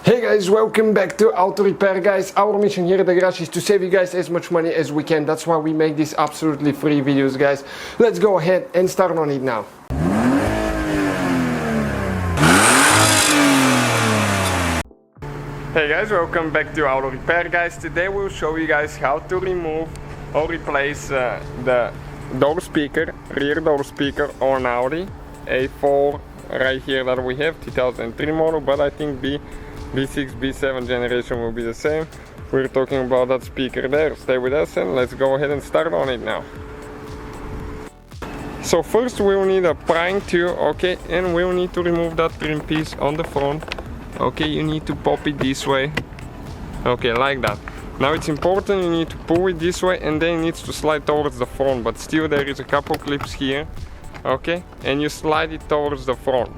Hey guys, welcome back to Auto Repair, guys. Our mission here at the garage is to save you guys as much money as we can. That's why we make these absolutely free videos, guys. Let's go ahead and start on it now. Hey guys, welcome back to Auto Repair, guys. Today we'll show you guys how to remove or replace the door speaker, rear door speaker on Audi A4 right here that we have, 2003 model, but I think B6, B7 generation will be the same. We're talking about that speaker there. Stay with us and let's go ahead and start on it now. So first we'll need a prying tool, okay, and we'll need to remove that trim piece on the front. Okay, you need to pop it this way, okay, like that. Now it's important, you need to pull it this way and then it needs to slide towards the front, but still there is a couple clips here, okay, and you slide it towards the front.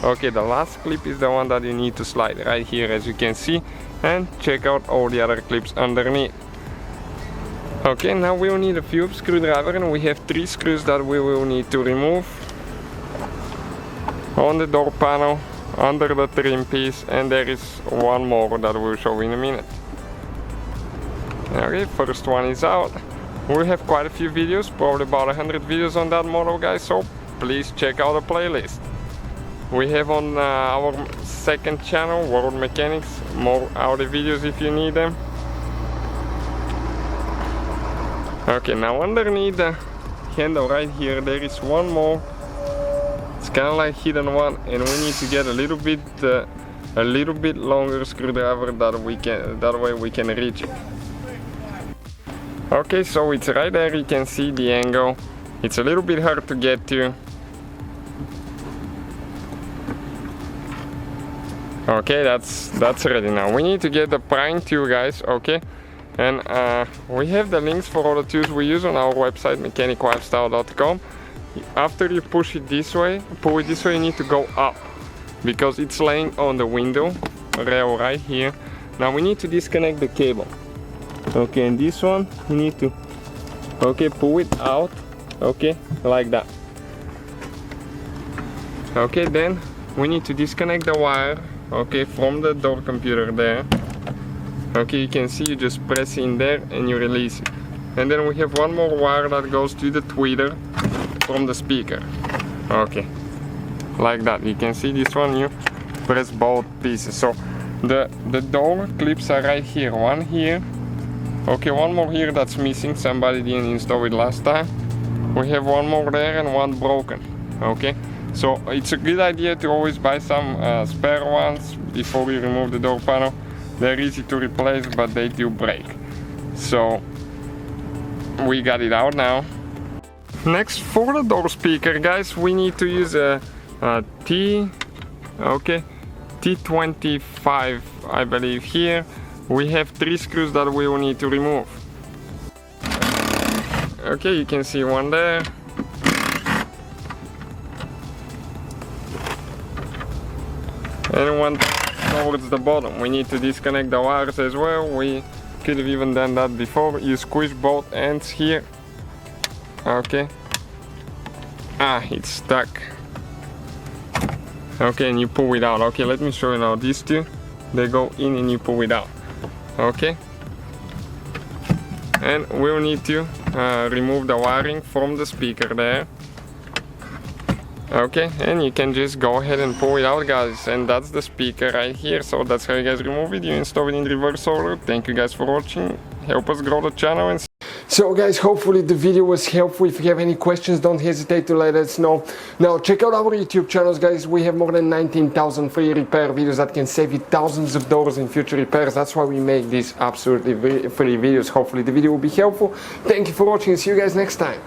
Okay, the last clip is the one that you need to slide right here, as you can see, and check out all the other clips underneath. Okay, now we'll need a Phillips screwdriver and we have 3 screws that we will need to remove on the door panel, under the trim piece, and there is one more that we'll show in a minute. Okay, first one is out. We have quite a few videos, probably about 100 videos on that model, guys, so please check out the playlist. We have on our second channel, World Mechanics, more Audi videos if you need them. Okay, now underneath the handle right here there is one more. It's kind of like hidden one, and we need to get a little bit longer screwdriver that way we can reach it. Okay, so it's right there, you can see the angle. It's a little bit hard to get to. Okay, that's ready now. We need to get the prying tool, guys, okay? And we have the links for all the tools we use on our website, mechaniclifestyle.com. After you pull it this way, you need to go up because it's laying on the window rail right here. Now we need to disconnect the cable. Okay, and this one you need to, okay, pull it out, okay, like that. Okay, then we need to disconnect the wire, okay, from the door computer there. Okay, you can see you just press in there and you release it. And then we have one more wire that goes to the tweeter from the speaker. Okay, like that. You can see this one, you press both pieces. So the door clips are right here, one here, okay, one more here that's missing, somebody didn't install it last time. We have one more there and one broken. Okay, so it's a good idea to always buy some spare ones before you remove the door panel. They're easy to replace, but they do break. So we got it out now. Next, for the door speaker, guys, we need to use a T25, I believe. Here we have 3 screws that we will need to remove. Okay, you can see one there. And one towards the bottom. We need to disconnect the wires as well. We could have even done that before. You squish both ends here. Okay. It's stuck. Okay, and you pull it out. Okay, let me show you now. These two, they go in and you pull it out. Okay. And we'll need to remove the wiring from the speaker there. Okay, and you can just go ahead and pull it out, guys, and that's the speaker right here. So that's how you guys remove it. You install it in reverse order. Thank you guys for watching. Help us grow the channel. And so guys, hopefully the video was helpful. If you have any questions, don't hesitate to let us know. Now check out our YouTube channels, guys. We have more than 19,000 free repair videos that can save you thousands of dollars in future repairs. That's why we make these absolutely free videos. Hopefully the video will be helpful. Thank you for watching and see you guys next time.